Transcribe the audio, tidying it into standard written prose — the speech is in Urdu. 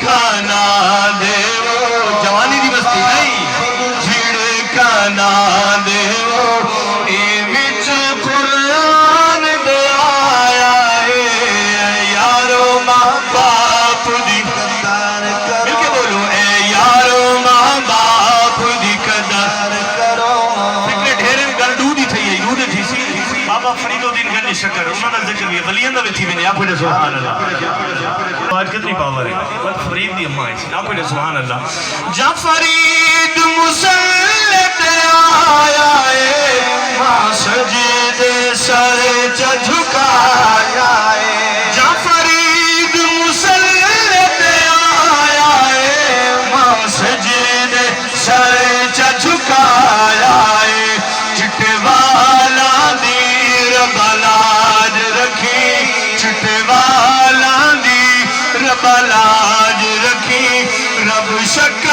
کھانا دیو جوانی دی بستی نہیں جھڑکانا دیو اے وچ قرآن دے آیا اے یارو ماں باپ دی قدر کرو مل کے بولو اے یارو ماں باپ دی قدر کرو فکرے ڈھیرے گل دو دی تھی دو دی تھی بابا فرید الدین گنج شکر انہوں نے ذکر بھی ولیان دا بھی تھی میں آپ کو سبحان اللہ آج کتنی پاور ہے فرید دی اماں ہے آپ کو سبحان اللہ جا فرید مسلط آیا ہے ماں سجد سر چا جھکایا ہے جا فرید مسلط آیا ہے ماں سجد سر چا جھکایا ہے چٹے والا رب لاج رکھی چھٹے والا دی رب لاج رکھی رب شک